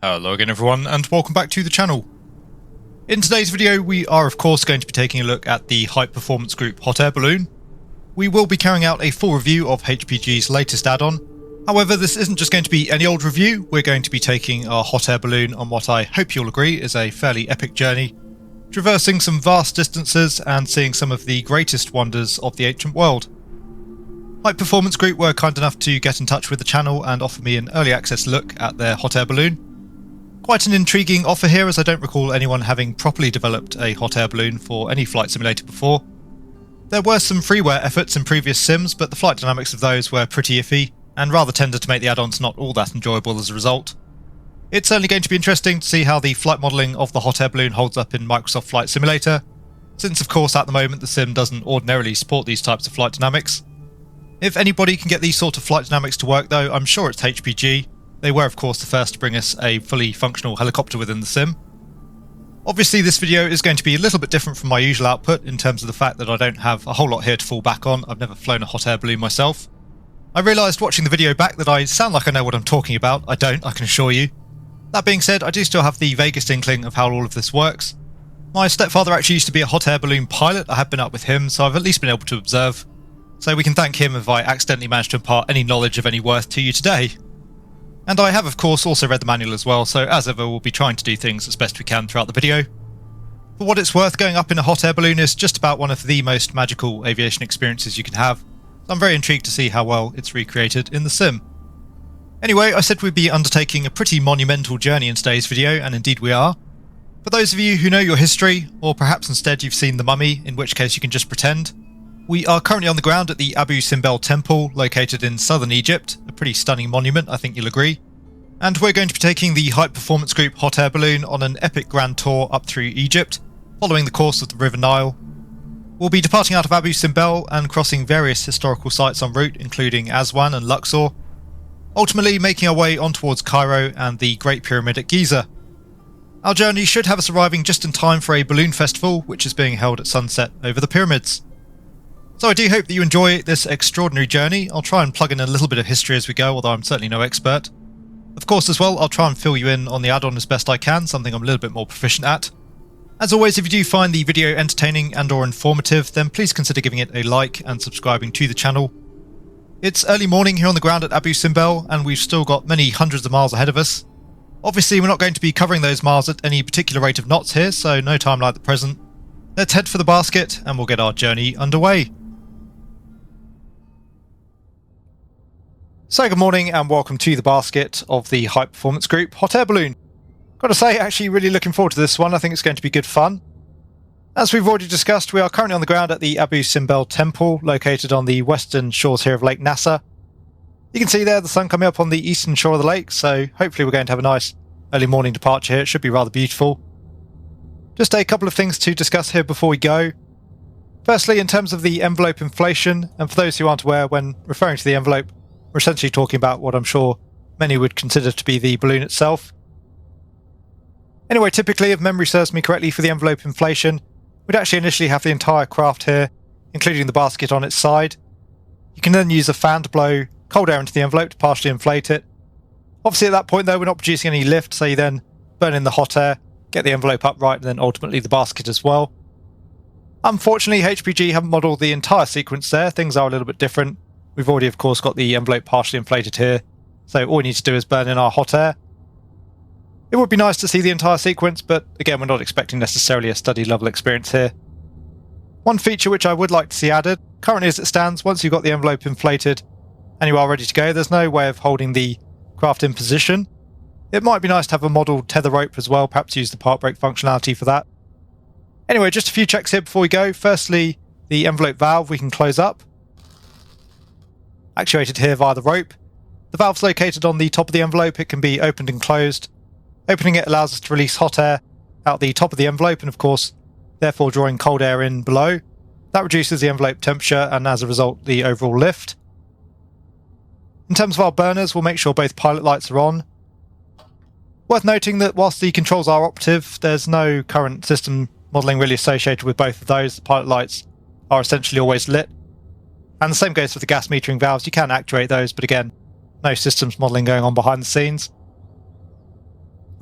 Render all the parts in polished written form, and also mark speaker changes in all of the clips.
Speaker 1: Hello again everyone, and welcome back to the channel. In today's video we are of course going to be taking a look at the high performance group hot air balloon. We will be carrying out a full review of HPG's latest add-on. However, this isn't just going to be any old review, we're going to be taking our hot air balloon on what I hope you'll agree is a fairly epic journey, traversing some vast distances and seeing some of the greatest wonders of the ancient world. High Performance Group were kind enough to get in touch with the channel and offer me an early access look at their hot air balloon. Quite an intriguing offer here, as I don't recall anyone having properly developed a hot air balloon for any flight simulator before. There were some freeware efforts in previous sims, but the flight dynamics of those were pretty iffy, and rather tended to make the add-ons not all that enjoyable as a result. It's certainly going to be interesting to see how the flight modelling of the hot air balloon holds up in Microsoft Flight Simulator, since of course at the moment the sim doesn't ordinarily support these types of flight dynamics. If anybody can get these sort of flight dynamics to work though, I'm sure it's HPG. They were of course the first to bring us a fully functional helicopter within the sim. Obviously this video is going to be a little bit different from my usual output in terms of the fact that I don't have a whole lot here to fall back on. I've never flown a hot air balloon myself. I realised watching the video back that I sound like I know what I'm talking about. I don't, I can assure you. That being said, I do still have the vaguest inkling of how all of this works. My stepfather actually used to be a hot air balloon pilot. I have been up with him, so I've at least been able to observe. So we can thank him if I accidentally managed to impart any knowledge of any worth to you today. And I have of course also read the manual as well, so as ever we'll be trying to do things as best we can throughout the video. For what it's worth, going up in a hot air balloon is just about one of the most magical aviation experiences you can have, so I'm very intrigued to see how well it's recreated in the sim. Anyway, I said we'd be undertaking a pretty monumental journey in today's video, and indeed we are. For those of you who know your history, or perhaps instead you've seen The Mummy, in which case you can just pretend, we are currently on the ground at the Abu Simbel temple, located in southern Egypt, a pretty stunning monument, I think you'll agree. And we're going to be taking the High Performance Group hot air balloon on an epic grand tour up through Egypt, following the course of the River Nile. We'll be departing out of Abu Simbel and crossing various historical sites en route, including Aswan and Luxor, ultimately making our way on towards Cairo and the Great Pyramid at Giza. Our journey should have us arriving just in time for a balloon festival, which is being held at sunset over the pyramids. So I do hope that you enjoy this extraordinary journey. I'll try and plug in a little bit of history as we go, although I'm certainly no expert. Of course as well, I'll try and fill you in on the add-on as best I can, something I'm a little bit more proficient at. As always, if you do find the video entertaining and or informative, then please consider giving it a like and subscribing to the channel. It's early morning here on the ground at Abu Simbel, and we've still got many hundreds of miles ahead of us. Obviously we're not going to be covering those miles at any particular rate of knots here, so no time like the present. Let's head for the basket and we'll get our journey underway. So good morning and welcome to the basket of the High Performance Group hot air balloon. Gotta say, actually really looking forward to this one. I think it's going to be good fun. As we've already discussed, we are currently on the ground at the Abu Simbel temple, located on the western shores here of Lake Nasser. You can see there the sun coming up on the eastern shore of the lake, so hopefully we're going to have a nice early morning departure here. It should be rather beautiful. Just a couple of things to discuss here before we go. Firstly, in terms of the envelope inflation, and for those who aren't aware, when referring to the envelope, we're essentially talking about what I'm sure many would consider to be the balloon itself. Anyway, typically, if memory serves me correctly, for the envelope inflation, we'd actually initially have the entire craft here, including the basket on its side. You can then use a fan to blow cold air into the envelope to partially inflate it. Obviously at that point though, we're not producing any lift, so you then burn in the hot air, get the envelope upright, and then ultimately the basket as well. Unfortunately, HPG haven't modelled the entire sequence there. Things are a little bit different. We've already of course got the envelope partially inflated here, so all we need to do is burn in our hot air. It would be nice to see the entire sequence, but again we're not expecting necessarily a study level experience here. One feature which I would like to see added, currently as it stands, once you've got the envelope inflated and you are ready to go, there's no way of holding the craft in position. It might be nice to have a modelled tether rope as well, perhaps use the park brake functionality for that. Anyway, just a few checks here before we go. Firstly, the envelope valve we can close up, actuated here via the rope. The valve's located on the top of the envelope. It can be opened and closed. Opening it allows us to release hot air out the top of the envelope and of course therefore drawing cold air in below. That reduces the envelope temperature and as a result the overall lift. In terms of our burners, we'll make sure both pilot lights are on. Worth noting that whilst the controls are operative, there's no current system modelling really associated with both of those. The pilot lights are essentially always lit. And the same goes for the gas metering valves. You can actuate those, but again, no systems modelling going on behind the scenes.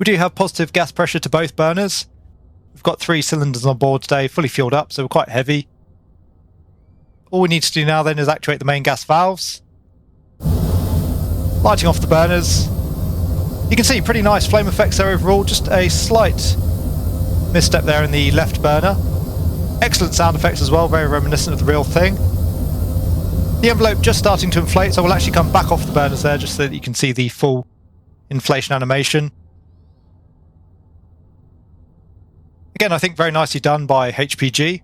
Speaker 1: We do have positive gas pressure to both burners. We've got 3 cylinders on board today, fully fueled up, so we're quite heavy. All we need to do now then is actuate the main gas valves. Lighting off the burners. You can see pretty nice flame effects there overall, just a slight misstep there in the left burner. Excellent sound effects as well, very reminiscent of the real thing. The envelope just starting to inflate, so we'll actually come back off the burners there just so that you can see the full inflation animation. Again, I think very nicely done by HPG.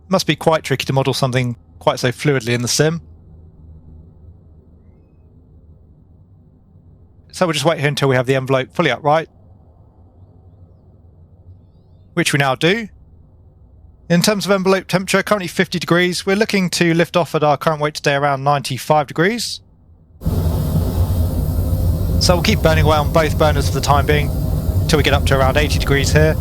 Speaker 1: Must be quite tricky to model something quite so fluidly in the sim. So we'll just wait here until we have the envelope fully upright, which we now do. In terms of envelope temperature, currently 50 degrees. We're looking to lift off at our current weight today around 95 degrees. So we'll keep burning away on both burners for the time being until we get up to around 80 degrees here.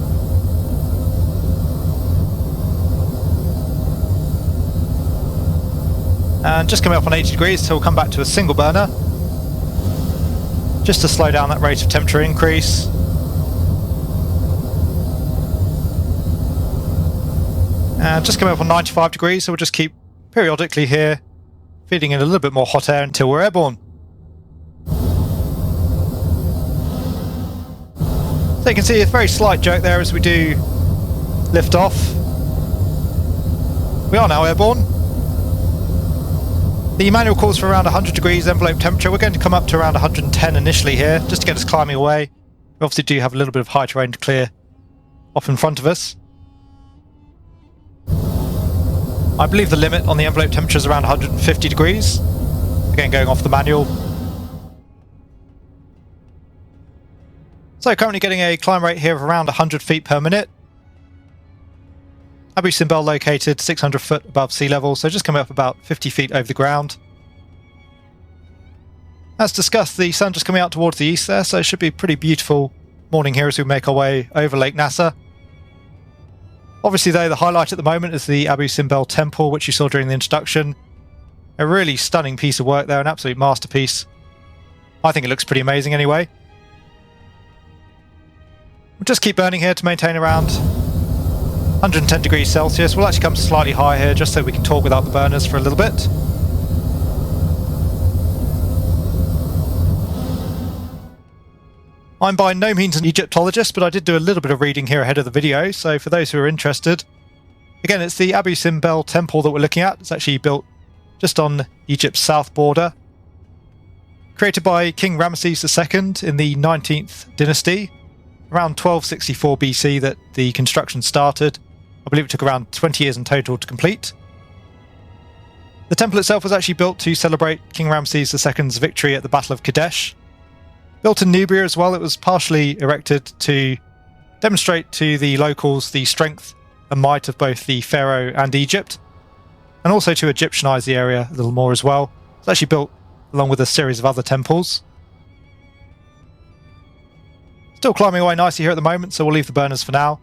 Speaker 1: And just coming up on 80 degrees, so we'll come back to a single burner, just to slow down that rate of temperature increase. And just coming up on 95 degrees, so we'll just keep periodically here, feeding in a little bit more hot air until we're airborne. So you can see a very slight jerk there as we do lift off. We are now airborne. The manual calls for around 100 degrees envelope temperature. We're going to come up to around 110 initially here, just to get us climbing away. We obviously do have a little bit of high terrain to clear off in front of us. I believe the limit on the envelope temperature is around 150 degrees. Again, going off the manual. So currently getting a climb rate here of around 100 feet per minute. Abu Simbel located 600 foot above sea level, so just coming up about 50 feet over the ground. As discussed, the sun just coming out towards the east there, so it should be a pretty beautiful morning here as we make our way over Lake Nasser. Obviously though, the highlight at the moment is the Abu Simbel temple, which you saw during the introduction. A really stunning piece of work there, an absolute masterpiece. I think it looks pretty amazing anyway. We'll just keep burning here to maintain around 110 degrees Celsius. We'll actually come slightly higher here just so we can talk without the burners for a little bit. I'm by no means an Egyptologist, but I did do a little bit of reading here ahead of the video, so for those who are interested, again, it's the Abu Simbel temple that we're looking at. It's actually built just on Egypt's south border. Created by King Ramesses II in the 19th dynasty, around 1264 BC that the construction started. I believe it took around 20 years in total to complete. The temple itself was actually built to celebrate King Ramesses II's victory at the Battle of Kadesh. Built in Nubia as well, it was partially erected to demonstrate to the locals the strength and might of both the Pharaoh and Egypt, and also to Egyptianize the area a little more as well. It's actually built along with a series of other temples. Still climbing away nicely here at the moment, so we'll leave the burners for now.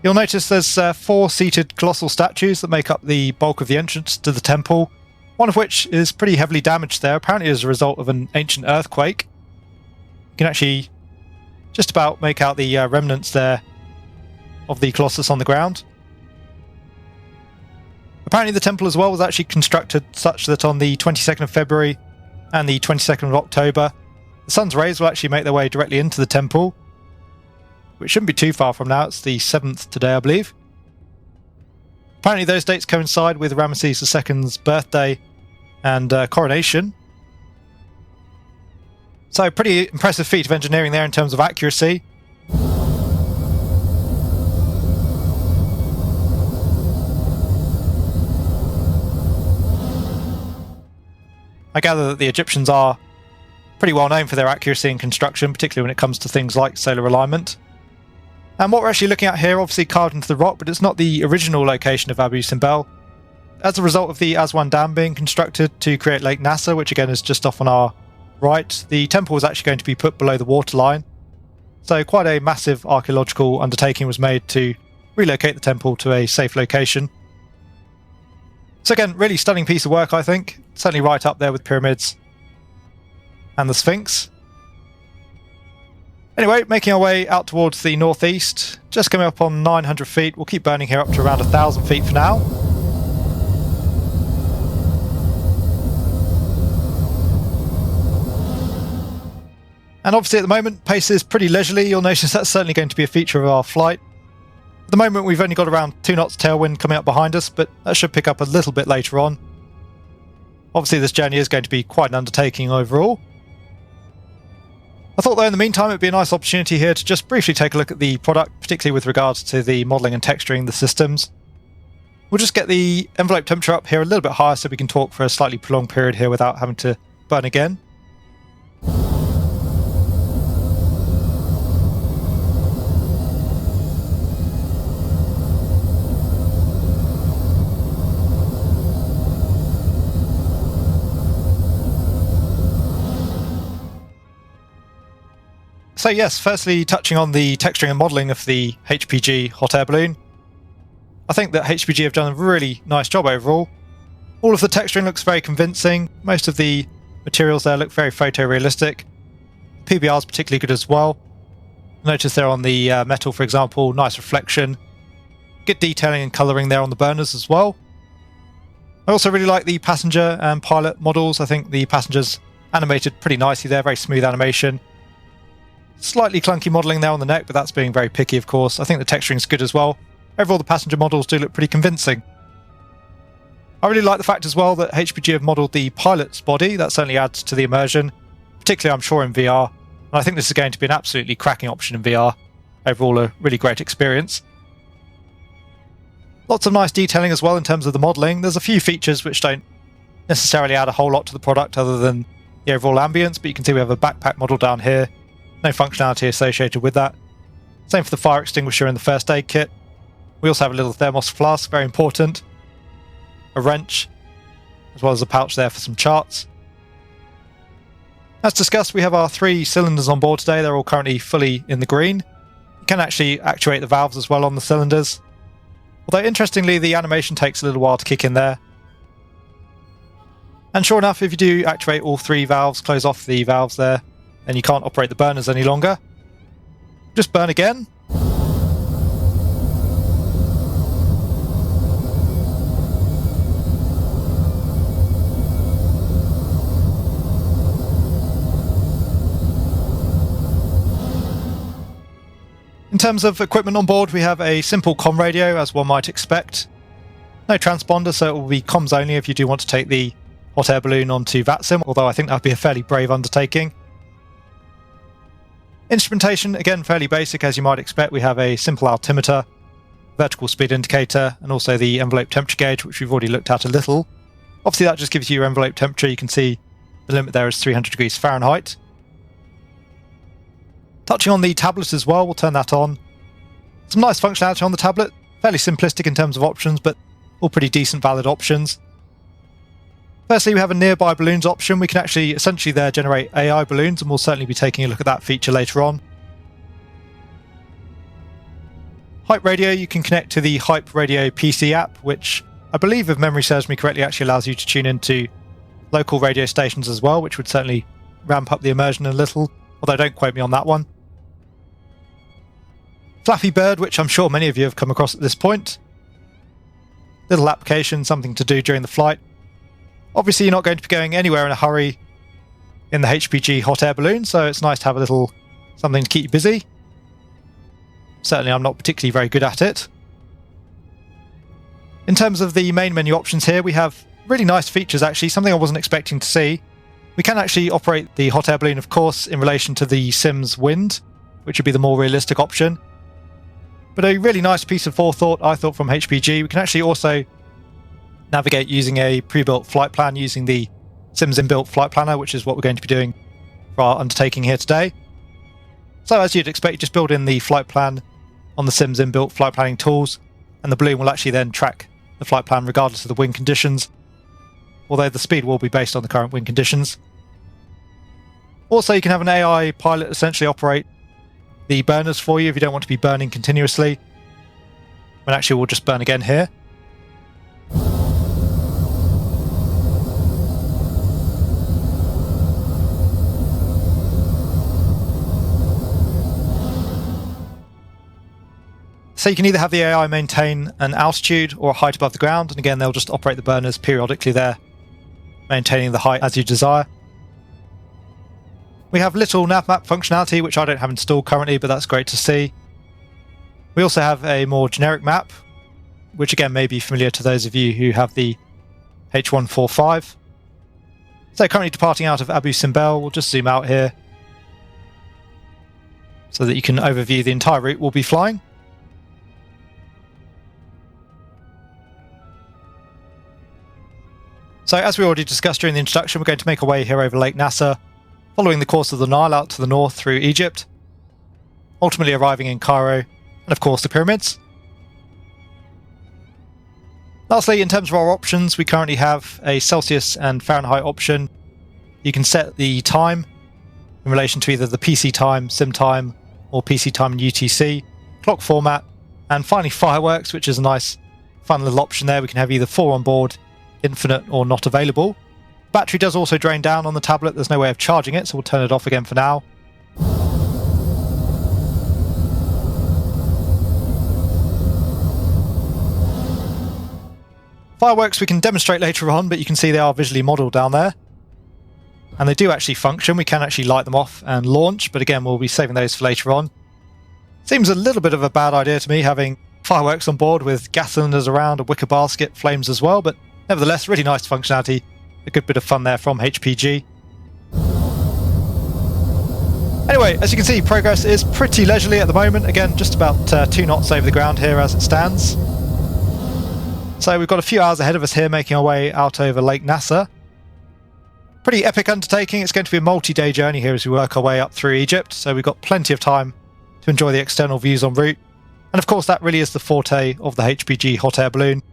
Speaker 1: You'll notice there's 4 seated colossal statues that make up the bulk of the entrance to the temple, one of which is pretty heavily damaged there, apparently as a result of an ancient earthquake. You can actually just about make out the remnants there of the Colossus on the ground. Apparently the temple as well was actually constructed such that on the 22nd of February and the 22nd of October, the sun's rays will actually make their way directly into the temple, which shouldn't be too far from now. It's the 7th today, I believe. Apparently those dates coincide with Ramesses II's birthday and coronation. So pretty impressive feat of engineering there in terms of accuracy. I gather that the Egyptians are pretty well known for their accuracy in construction, particularly when it comes to things like solar alignment. And what we're actually looking at here, obviously carved into the rock, but it's not the original location of Abu Simbel. As a result of the Aswan Dam being constructed to create Lake Nasser, which again is just off on our right, the temple was actually going to be put below the waterline. So quite a massive archaeological undertaking was made to relocate the temple to a safe location. So again, really stunning piece of work, I think. Certainly right up there with pyramids and the Sphinx. Anyway, making our way out towards the northeast, just coming up on 900 feet. We'll keep burning here up to around 1,000 feet for now. And obviously at the moment, pace is pretty leisurely. You'll notice that's certainly going to be a feature of our flight. At the moment, we've only got around 2 knots tailwind coming up behind us, but that should pick up a little bit later on. Obviously, this journey is going to be quite an undertaking overall. I thought though in the meantime it'd be a nice opportunity here to just briefly take a look at the product, particularly with regards to the modelling and texturing the systems. We'll just get the envelope temperature up here a little bit higher so we can talk for a slightly prolonged period here without having to burn again. So yes, firstly touching on the texturing and modelling of the HPG hot air balloon. I think that HPG have done a really nice job overall. All of the texturing looks very convincing. Most of the materials there look very photorealistic. PBR is particularly good as well. Notice there on the metal, for example, nice reflection. Good detailing and colouring there on the burners as well. I also really like the passenger and pilot models. I think the passengers animated pretty nicely there, very smooth animation. Slightly clunky modelling there on the neck, but that's being very picky, of course. I think the texturing is good as well. Overall, the passenger models do look pretty convincing. I really like the fact as well that HPG have modelled the pilot's body. That certainly adds to the immersion, particularly I'm sure in VR. And I think this is going to be an absolutely cracking option in VR. Overall, a really great experience. Lots of nice detailing as well in terms of the modelling. There's a few features which don't necessarily add a whole lot to the product other than the overall ambience, but you can see we have a backpack model down here. No functionality associated with that. Same for the fire extinguisher in the first aid kit. We also have a little thermos flask, very important. A wrench, as well as a pouch there for some charts. As discussed, we have our 3 cylinders on board today. They're all currently fully in the green. You can actually actuate the valves as well on the cylinders. Although interestingly, the animation takes a little while to kick in there. And sure enough, if you do activate all 3 valves, close off the valves there, then you can't operate the burners any longer. Just burn again. In terms of equipment on board, we have a simple comm radio, as one might expect. No transponder, so it will be comms only if you do want to take the hot air balloon onto VATSIM, although I think that would be a fairly brave undertaking. Instrumentation, again fairly basic as you might expect. We have a simple altimeter, vertical speed indicator, and also the envelope temperature gauge, which we've already looked at a little. Obviously that just gives you your envelope temperature. You can see the limit there is 300 degrees Fahrenheit. Touching on the tablet as well, we'll turn that on. Some nice functionality on the tablet, fairly simplistic in terms of options, but all pretty decent valid options. Firstly, we have a nearby balloons option. We can actually essentially there generate AI balloons, and we'll certainly be taking a look at that feature later on. Hype Radio, you can connect to the Hype Radio PC app, which I believe, if memory serves me correctly, actually allows you to tune into local radio stations as well, which would certainly ramp up the immersion a little, although don't quote me on that one. Flappy Bird, which I'm sure many of you have come across at this point. Little application, something to do during the flight. Obviously you're not going to be going anywhere in a hurry in the HPG hot air balloon, so it's nice to have a little something to keep you busy. Certainly I'm not particularly very good at it. In terms of the main menu options here, we have really nice features actually, something I wasn't expecting to see. We can actually operate the hot air balloon, of course, in relation to the Sim's wind, which would be the more realistic option. But a really nice piece of forethought, I thought, from HPG. We can actually also navigate using a pre-built flight plan using the Sim's inbuilt flight planner, which is what we're going to be doing for our undertaking here today. So as you'd expect, you just build in the flight plan on the Sim's inbuilt flight planning tools, and the balloon will actually then track the flight plan regardless of the wind conditions, although the speed will be based on the current wind conditions. Also, you can have an AI pilot essentially operate the burners for you if you don't want to be burning continuously. And actually we'll just burn again here. So you can either have the AI maintain an altitude or a height above the ground, and again they'll just operate the burners periodically there, maintaining the height as you desire. We have little nav map functionality, which I don't have installed currently, but that's great to see. We also have a more generic map, which again may be familiar to those of you who have the H145. So currently departing out of Abu Simbel, we'll just zoom out here so that you can overview the entire route we'll be flying. So as we already discussed during the introduction, we're going to make our way here over Lake Nasser, following the course of the Nile out to the north through Egypt, ultimately arriving in Cairo, and of course the pyramids. Lastly, in terms of our options, we currently have a Celsius and Fahrenheit option. You can set the time in relation to either the PC time, sim time, or PC time and UTC, clock format, and finally fireworks, which is a nice fun little option there. We can have either 4 on board, infinite, or not available. Battery does also drain down on the tablet. There's no way of charging it, so we'll turn it off again for now. Fireworks we can demonstrate later on, but you can see they are visually modelled down there. And they do actually function. We can actually light them off and launch, but again we'll be saving those for later on. Seems a little bit of a bad idea to me having fireworks on board with gas cylinders around, a wicker basket, flames as well, but nevertheless really nice functionality, a good bit of fun there from HPG. Anyway, as you can see, progress is pretty leisurely at the moment. Again, just about 2 knots over the ground here as it stands. So we've got a few hours ahead of us here, making our way out over Lake Nasser. Pretty epic undertaking. It's going to be a multi-day journey here as we work our way up through Egypt, so we've got plenty of time to enjoy the external views en route. And of course that really is the forte of the HPG hot air balloon.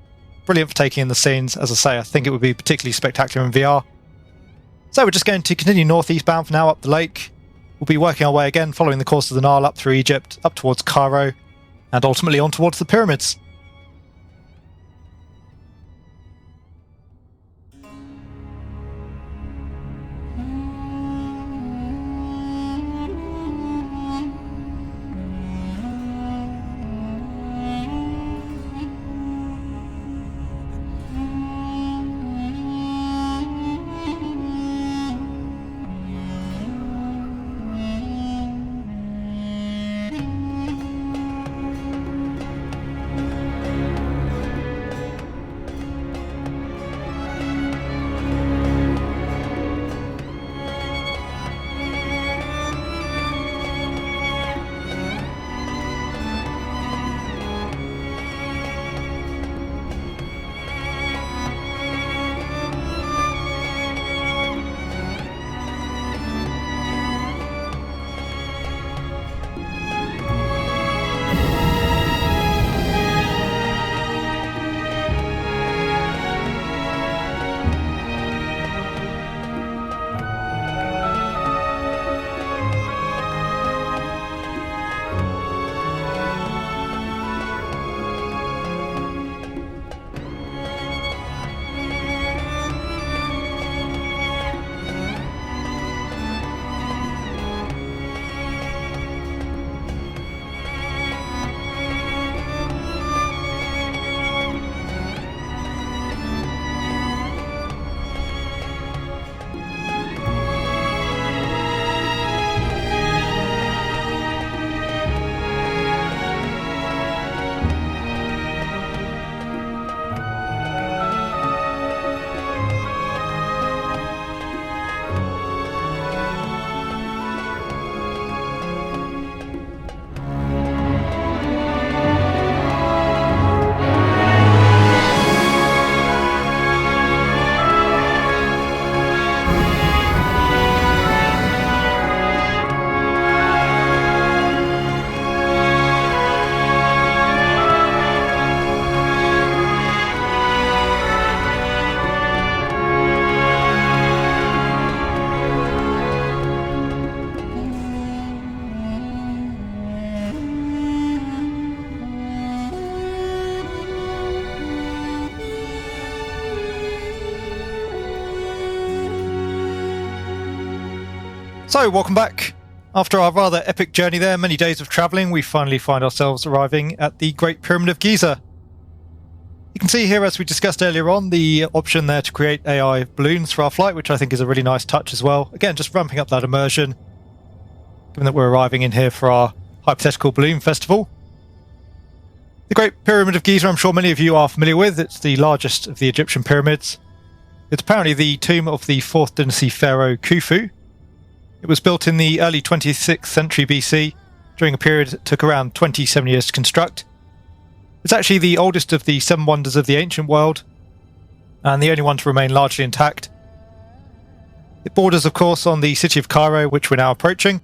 Speaker 1: Brilliant for taking in the scenes. As I say, I think it would be particularly spectacular in VR. So we're just going to continue northeast bound for now up the lake. We'll be working our way again, following the course of the Nile up through Egypt, up towards Cairo, and ultimately on towards the pyramids. So welcome back. After our rather epic journey there, many days of travelling, we finally find ourselves arriving at the Great Pyramid of Giza. You can see here, as we discussed earlier on, the option there to create AI balloons for our flight, which I think is a really nice touch as well. Again, just ramping up that immersion, given that we're arriving in here for our hypothetical balloon festival. The Great Pyramid of Giza, I'm sure many of you are familiar with. It's the largest of the Egyptian pyramids. It's apparently the tomb of the 4th dynasty pharaoh Khufu. It was built in the early 26th century BC, during a period that took around 27 years to construct. It's actually the oldest of the 7 wonders of the ancient world, and the only one to remain largely intact. It borders, of course, on the city of Cairo, which we're now approaching.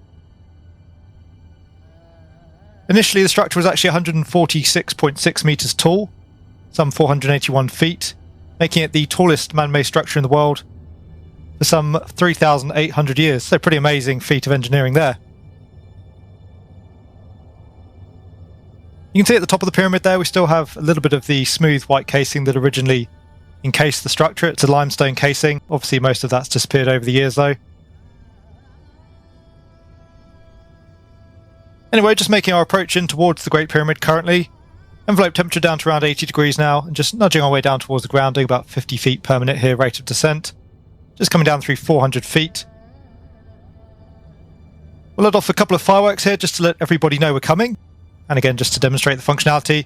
Speaker 1: Initially, the structure was actually 146.6 metres tall, some 481 feet, making it the tallest man-made structure in the world for some 3,800 years. So pretty amazing feat of engineering there. You can see at the top of the pyramid there we still have a little bit of the smooth white casing that originally encased the structure. It's a limestone casing. Obviously most of that's disappeared over the years though. Anyway, just making our approach in towards the Great Pyramid currently. Envelope temperature down to around 80 degrees now, and just nudging our way down towards the grounding, about 50 feet per minute here, rate of descent. Just coming down through 400 feet. We'll let off a couple of fireworks here just to let everybody know we're coming. And again, just to demonstrate the functionality.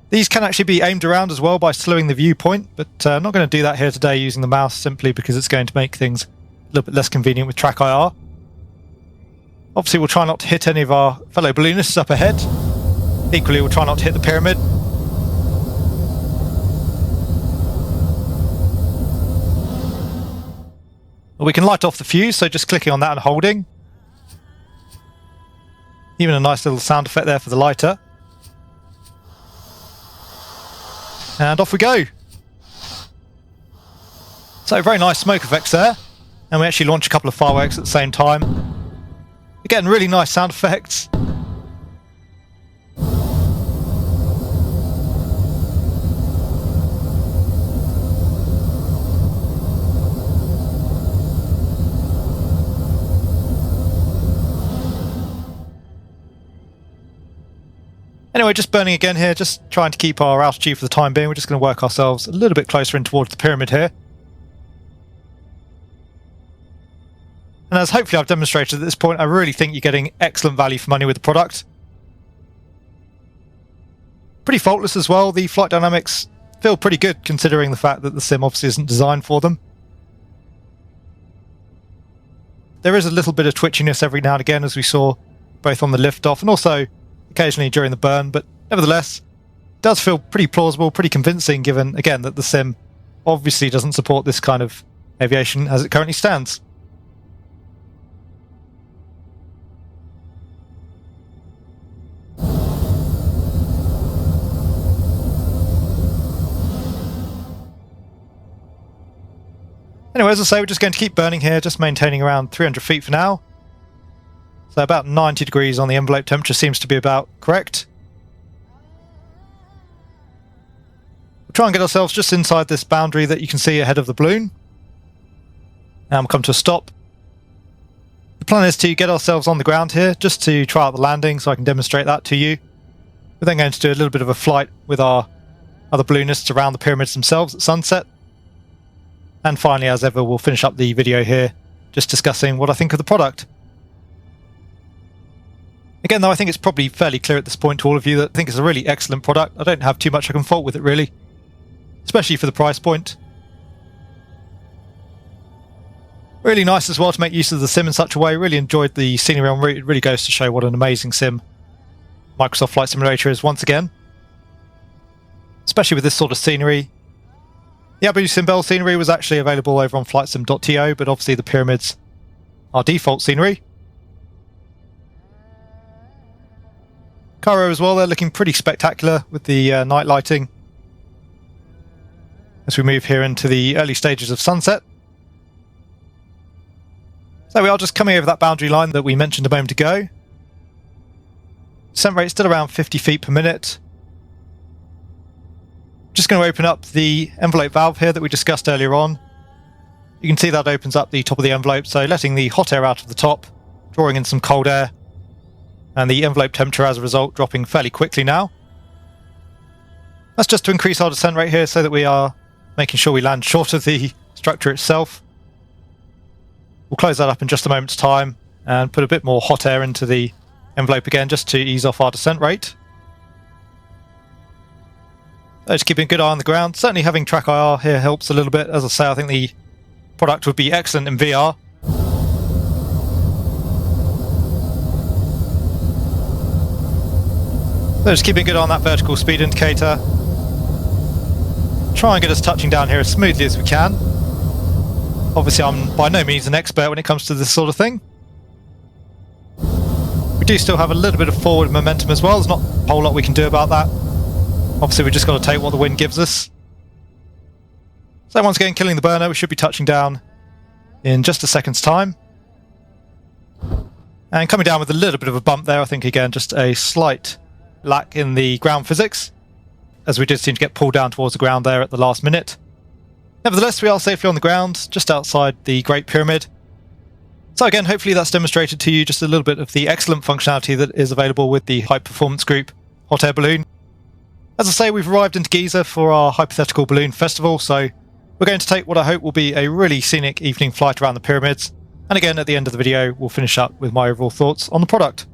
Speaker 1: These can actually be aimed around as well by slowing the viewpoint, but I'm not going to do that here today using the mouse, simply because it's going to make things a little bit less convenient with track IR. Obviously, we'll try not to hit any of our fellow balloonists up ahead. Equally, we'll try not to hit the pyramid. Well, we can light off the fuse, so just clicking on that and holding. Even a nice little sound effect there for the lighter. And off we go. So very nice smoke effects there. And we actually launch a couple of fireworks at the same time. Again, really nice sound effects. Anyway, just burning again here, just trying to keep our altitude for the time being. We're just going to work ourselves a little bit closer in towards the pyramid here. And as hopefully I've demonstrated at this point, I really think you're getting excellent value for money with the product. Pretty faultless as well. The flight dynamics feel pretty good considering the fact that the sim obviously isn't designed for them. There is a little bit of twitchiness every now and again, as we saw both on the liftoff and also occasionally during the burn, but nevertheless it does feel pretty plausible, pretty convincing, given again that the sim obviously doesn't support this kind of aviation as it currently stands. Anyway, as I say, we're just going to keep burning here, just maintaining around 300 feet for now. So about 90 degrees on the envelope temperature seems to be about correct. We'll try and get ourselves just inside this boundary that you can see ahead of the balloon. And we'll come to a stop. The plan is to get ourselves on the ground here, just to try out the landing so I can demonstrate that to you. We're then going to do a little bit of a flight with our other balloonists around the pyramids themselves at sunset. And finally, as ever, we'll finish up the video here, just discussing what I think of the product. Again, though, I think it's probably fairly clear at this point to all of you that I think it's a really excellent product. I don't have too much I can fault with it, really. Especially for the price point. Really nice as well to make use of the sim in such a way. Really enjoyed the scenery en route. It really goes to show what an amazing sim Microsoft Flight Simulator is once again. Especially with this sort of scenery. The Abu Simbel scenery was actually available over on flightsim.to, but obviously the pyramids are default scenery. Cairo as well, they're looking pretty spectacular with the night lighting as we move here into the early stages of sunset. So we are just coming over that boundary line that we mentioned a moment ago. Descent rate still around 50 feet per minute. Just going to open up the envelope valve here that we discussed earlier on. You can see that opens up the top of the envelope, so letting the hot air out of the top drawing in some cold air, and the envelope temperature as a result dropping fairly quickly now. That's just to increase our descent rate here so that we are making sure we land short of the structure itself. We'll close that up in just a moment's time and put a bit more hot air into the envelope again just to ease off our descent rate. Just keeping a good eye on the ground. Certainly having track IR here helps a little bit. As I say, I think the product would be excellent in VR. So just keeping a good eye on that vertical speed indicator. Try and get us touching down here as smoothly as we can. Obviously I'm by no means an expert when it comes to this sort of thing. We do still have a little bit of forward momentum as well. There's not a whole lot we can do about that. Obviously we've just got to take what the wind gives us. So once again, killing the burner, we should be touching down in just a second's time. And coming down with a little bit of a bump there, I think again just a slight lack in the ground physics, as we did seem to get pulled down towards the ground there at the last minute. Nevertheless, we are safely on the ground, just outside the Great Pyramid. So again, hopefully that's demonstrated to you just a little bit of the excellent functionality that is available with the High Performance Group hot air balloon. As I say, we've arrived into Giza for our hypothetical balloon festival, so we're going to take what I hope will be a really scenic evening flight around the pyramids. And again, at the end of the video, we'll finish up with my overall thoughts on the product.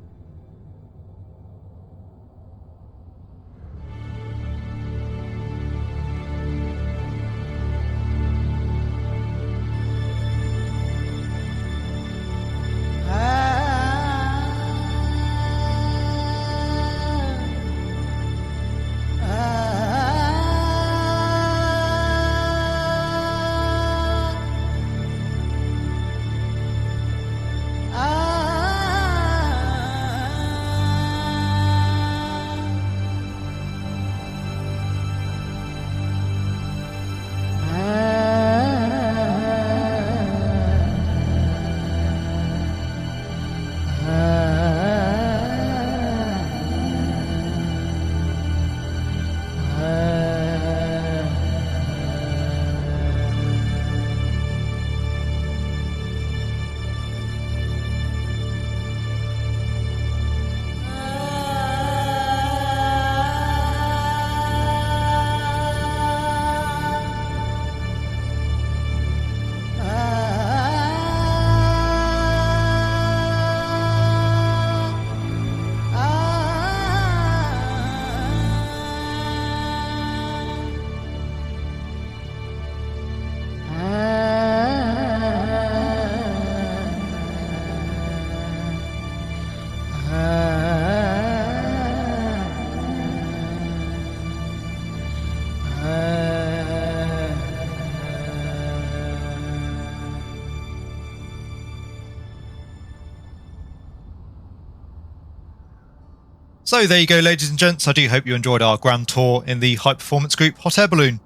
Speaker 1: So there you go, ladies and gents. I do hope you enjoyed our grand tour in the High Performance Group hot air balloon.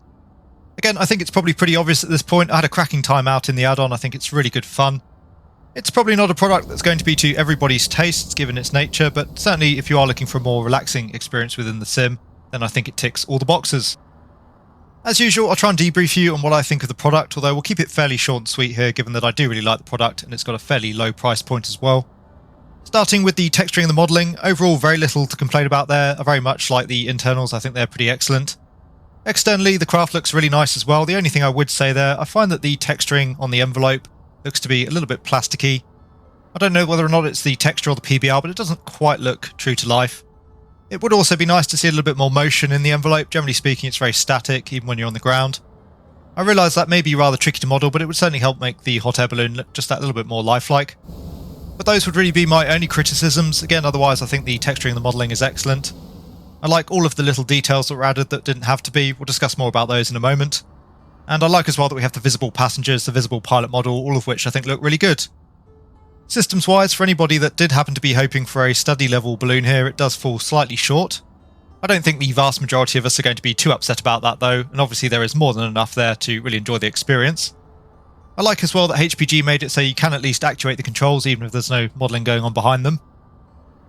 Speaker 1: Again, I think it's probably pretty obvious at this point. I had a cracking time out in the add-on. I think it's really good fun. It's probably not a product that's going to be to everybody's tastes given its nature, but certainly if you are looking for a more relaxing experience within the sim, then I think it ticks all the boxes. As usual, I'll try and debrief you on what I think of the product, although we'll keep it fairly short and sweet here given that I do really like the product and it's got a fairly low price point as well. Starting with the texturing and the modelling, overall very little to complain about there. I very much like the internals, I think they're pretty excellent. Externally, the craft looks really nice as well. The only thing I would say there, I find that the texturing on the envelope looks to be a little bit plasticky. I don't know whether or not it's the texture or the PBR, but it doesn't quite look true to life. It would also be nice to see a little bit more motion in the envelope. Generally speaking, it's very static, even when you're on the ground. I realise that may be rather tricky to model, but it would certainly help make the hot air balloon look just that little bit more lifelike. But those would really be my only criticisms. Again, otherwise I think the texturing and the modelling is excellent. I like all of the little details that were added that didn't have to be. We'll discuss more about those in a moment. And I like as well that we have the visible passengers, the visible pilot model, all of which I think look really good. Systems wise, for anybody that did happen to be hoping for a study level balloon here, it does fall slightly short. I don't think the vast majority of us are going to be too upset about that though, and obviously there is more than enough there to really enjoy the experience. I like as well that HPG made it so you can at least actuate the controls even if there's no modelling going on behind them.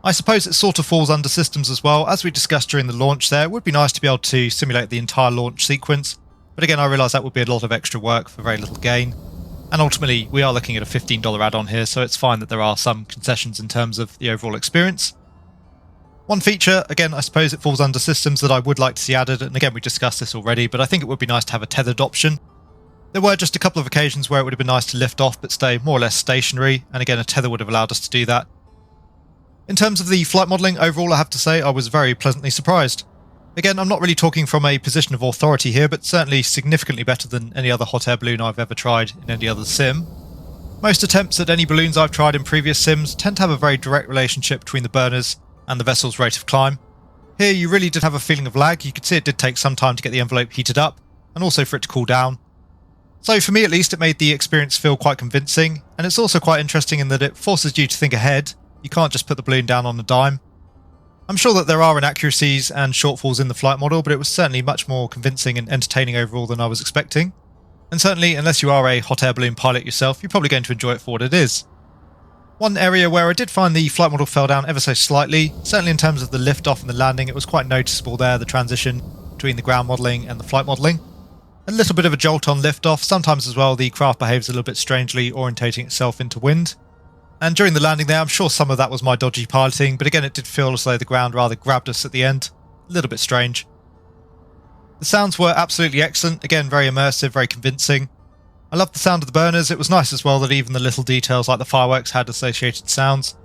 Speaker 1: I suppose it sort of falls under systems as well. As we discussed during the launch there, it would be nice to be able to simulate the entire launch sequence, but again I realise that would be a lot of extra work for very little gain. And ultimately, we are looking at a $15 add-on here, so it's fine that there are some concessions in terms of the overall experience. One feature, again, I suppose it falls under systems that I would like to see added, and again, we discussed this already, but I think it would be nice to have a tethered option. There were just a couple of occasions where it would have been nice to lift off but stay more or less stationary, and again, a tether would have allowed us to do that. In terms of the flight modelling, overall I have to say I was very pleasantly surprised. Again, I'm not really talking from a position of authority here, but certainly significantly better than any other hot air balloon I've ever tried in any other sim. Most attempts at any balloons I've tried in previous sims tend to have a very direct relationship between the burners and the vessel's rate of climb. Here you really did have a feeling of lag. You could see it did take some time to get the envelope heated up, and also for it to cool down. So for me at least, it made the experience feel quite convincing, and it's also quite interesting in that it forces you to think ahead. You can't just put the balloon down on a dime. I'm sure that there are inaccuracies and shortfalls in the flight model, but it was certainly much more convincing and entertaining overall than I was expecting. And certainly, unless you are a hot air balloon pilot yourself, you're probably going to enjoy it for what it is. One area where I did find the flight model fell down ever so slightly, certainly in terms of the lift-off and the landing, it was quite noticeable there, the transition between the ground modelling and the flight modelling. A little bit of a jolt on lift-off, sometimes as well the craft behaves a little bit strangely, orientating itself into wind. And during the landing there, I'm sure some of that was my dodgy piloting, but again it did feel as though the ground rather grabbed us at the end. A little bit strange. The sounds were absolutely excellent, again very immersive, very convincing. I loved the sound of the burners. It was nice as well that even the little details like the fireworks had associated sounds.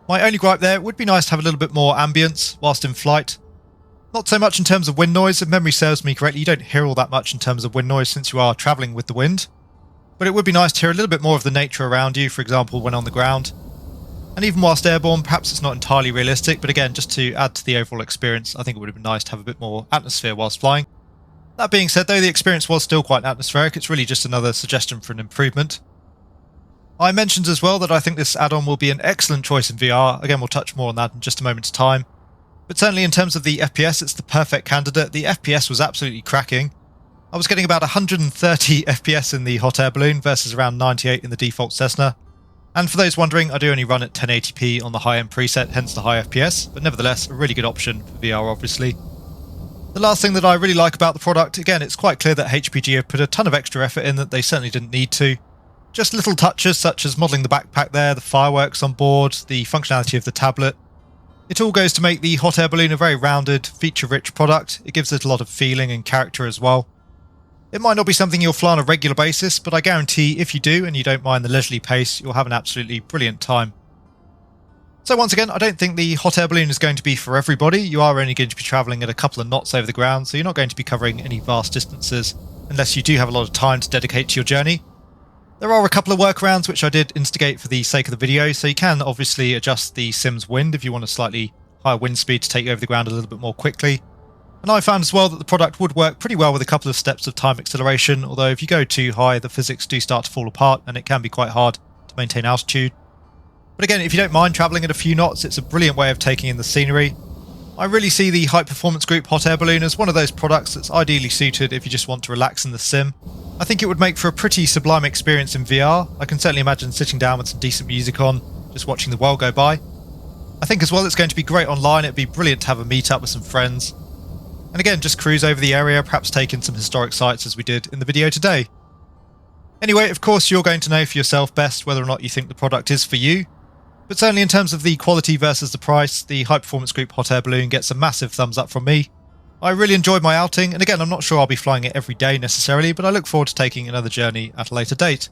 Speaker 1: My only gripe there, it would be nice to have a little bit more ambience whilst in flight. Not so much in terms of wind noise. If memory serves me correctly, you don't hear all that much in terms of wind noise since you are travelling with the wind. But it would be nice to hear a little bit more of the nature around you, for example when on the ground. And even whilst airborne, perhaps it's not entirely realistic, but again, just to add to the overall experience, I think it would have been nice to have a bit more atmosphere whilst flying. That being said though, the experience was still quite atmospheric. It's really just another suggestion for an improvement. I mentioned as well that I think this add-on will be an excellent choice in VR. Again, we'll touch more on that in just a moment's time. But certainly in terms of the FPS, it's the perfect candidate. The FPS was absolutely cracking. I was getting about 130 FPS in the hot air balloon versus around 98 in the default Cessna. And for those wondering, I do only run at 1080p on the high-end preset, hence the high FPS, but nevertheless a really good option for VR obviously. The last thing that I really like about the product, again it's quite clear that HPG have put a ton of extra effort in that they certainly didn't need to. Just little touches such as modelling the backpack there, the fireworks on board, the functionality of the tablet. It all goes to make the hot air balloon a very rounded, feature-rich product. It gives it a lot of feeling and character as well. It might not be something you'll fly on a regular basis, but I guarantee if you do and you don't mind the leisurely pace, you'll have an absolutely brilliant time. So once again, I don't think the hot air balloon is going to be for everybody. You are only going to be travelling at a couple of knots over the ground, so you're not going to be covering any vast distances unless you do have a lot of time to dedicate to your journey. There are a couple of workarounds which I did instigate for the sake of the video, so you can obviously adjust the sim's wind if you want a slightly higher wind speed to take you over the ground a little bit more quickly. And I found as well that the product would work pretty well with a couple of steps of time acceleration, although if you go too high the physics do start to fall apart and it can be quite hard to maintain altitude. But again, if you don't mind travelling at a few knots, it's a brilliant way of taking in the scenery. I really see the High Performance Group hot air balloon as one of those products that's ideally suited if you just want to relax in the sim. I think it would make for a pretty sublime experience in VR. I can certainly imagine sitting down with some decent music on, just watching the world go by. I think as well it's going to be great online. It'd be brilliant to have a meet up with some friends. And again, just cruise over the area, perhaps take in some historic sites as we did in the video today. Anyway, of course you're going to know for yourself best whether or not you think the product is for you. But certainly in terms of the quality versus the price, the High Performance Group hot air balloon gets a massive thumbs up from me. I really enjoyed my outing, and again I'm not sure I'll be flying it every day necessarily, but I look forward to taking another journey at a later date.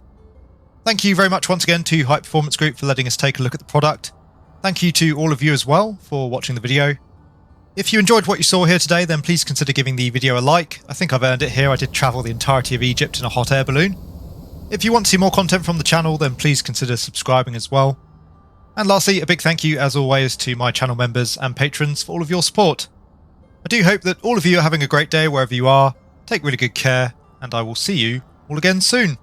Speaker 1: Thank you very much once again to High Performance Group for letting us take a look at the product. Thank you to all of you as well for watching the video. If you enjoyed what you saw here today, then please consider giving the video a like. I think I've earned it here. I did travel the entirety of Egypt in a hot air balloon. If you want to see more content from the channel, then please consider subscribing as well. And lastly, a big thank you as always to my channel members and patrons for all of your support. I do hope that all of you are having a great day wherever you are. Take really good care, and I will see you all again soon.